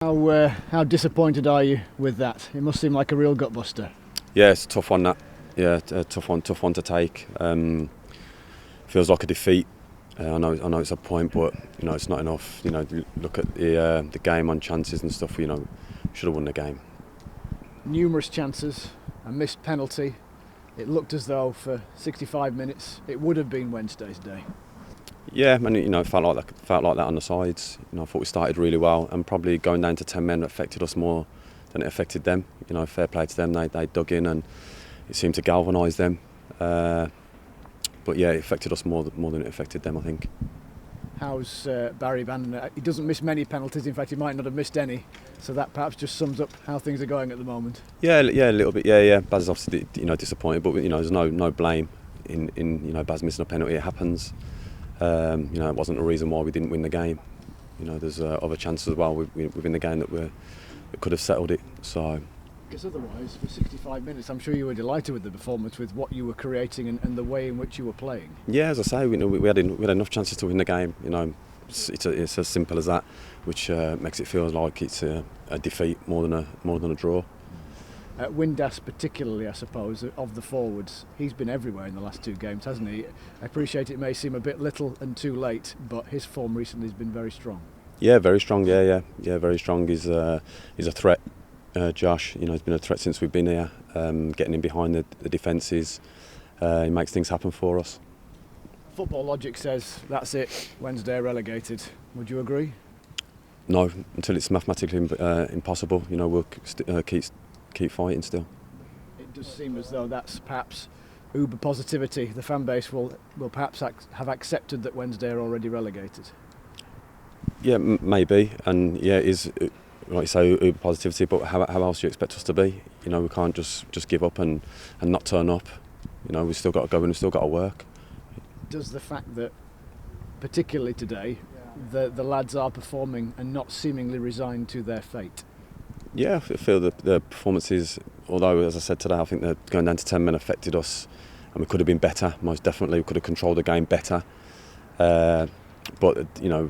How disappointed are you with that? It must seem like a real gutbuster. Yeah, it's a tough one. That a tough one to take. Feels like a defeat. I know it's a point, but it's not enough. Look at the game on chances and stuff. Should have won the game. Numerous chances, a missed penalty. It looked as though for 65 minutes it would have been Wednesday's day. Yeah, and it felt like that on the sides. I thought we started really well, and probably going down to 10 men affected us more than it affected them. Fair play to them. They dug in, and it seemed to galvanise them. But yeah, it affected us more than it affected them, I think. How's Barry Van? He doesn't miss many penalties. In fact, he might not have missed any. So that perhaps just sums up how things are going at the moment. Yeah, a little bit. Yeah. Baz is obviously disappointed, but there's no blame in Baz missing a penalty. It happens. It wasn't a reason why we didn't win the game. There's other chances as well within the game that we could have settled it. So. Because otherwise, for 65 minutes, I'm sure you were delighted with the performance, with what you were creating and the way in which you were playing. Yeah, as I say, we had enough chances to win the game. It's as simple as that, which makes it feel like it's a defeat more than a draw. Windass particularly, I suppose, of the forwards, he's been everywhere in the last two games, hasn't he? I appreciate it may seem a bit little and too late, but his form recently has been very strong. Yeah, very strong. Yeah, very strong. He's a threat. Josh, he's been a threat since we've been here, getting in behind the defences. He makes things happen for us. Football logic says that's it, Wednesday are relegated. Would you agree? No, until it's mathematically impossible. We'll keep fighting still. It does seem as though that's perhaps uber positivity. The fan base will perhaps have accepted that Wednesday are already relegated. Yeah, maybe, and yeah, it is. Like you say, uber positivity, but how else do you expect us to be? We can't just give up and not turn up. We've still got to go and we've still got to work. Does the fact that, particularly today, the lads are performing and not seemingly resigned to their fate? Yeah, I feel that the performances, although as I said today, I think that going down to 10 men affected us, and we could have been better. Most definitely, we could have controlled the game better. But I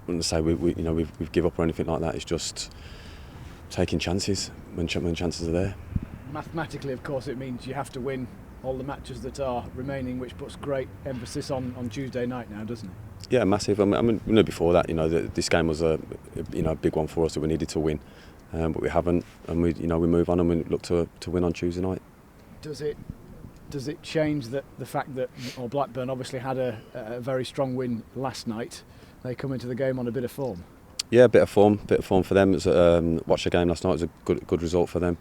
wouldn't say we've give up or anything like that. It's just taking chances when chances are there. Mathematically, of course, it means you have to win all the matches that are remaining, which puts great emphasis on Tuesday night now, doesn't it? Yeah, massive. I mean, before that, this game was a big one for us that we needed to win, but we haven't, and we move on and we look to win on Tuesday night. Does it change the fact that Blackburn obviously had a very strong win last night? They come into the game on a bit of form. Yeah, a bit of form for them. It was, watched the game last night. It was a good result for them.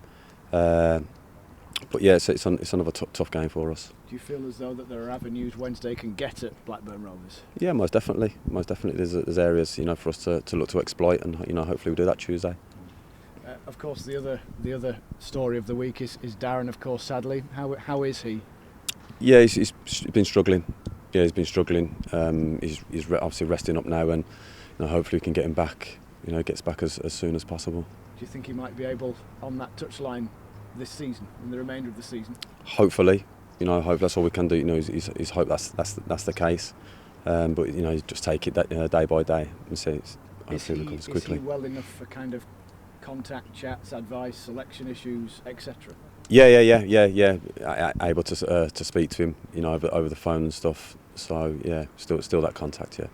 But yeah, it's another tough game for us. Do you feel as though that there are avenues Wednesday can get at Blackburn Rovers? Yeah, most definitely. There's areas for us to look to exploit, and hopefully we'll do that Tuesday. Of course, the other story of the week is Darren. Of course, sadly, how is he? Yeah, he's been struggling. Yeah, he's been struggling. He's obviously resting up now, and hopefully we can get him back. Gets back as soon as possible. Do you think he might be able on that touchline this season, in the remainder of the season? Hopefully, hope that's all we can do. Is hope that's the case. But just take it day by day and see. Hopefully it comes quickly. Is he well enough for kind of contact, chats, advice, selection issues, etc.? Yeah. Able to speak to him, over the phone and stuff. So yeah, still that contact. Yeah.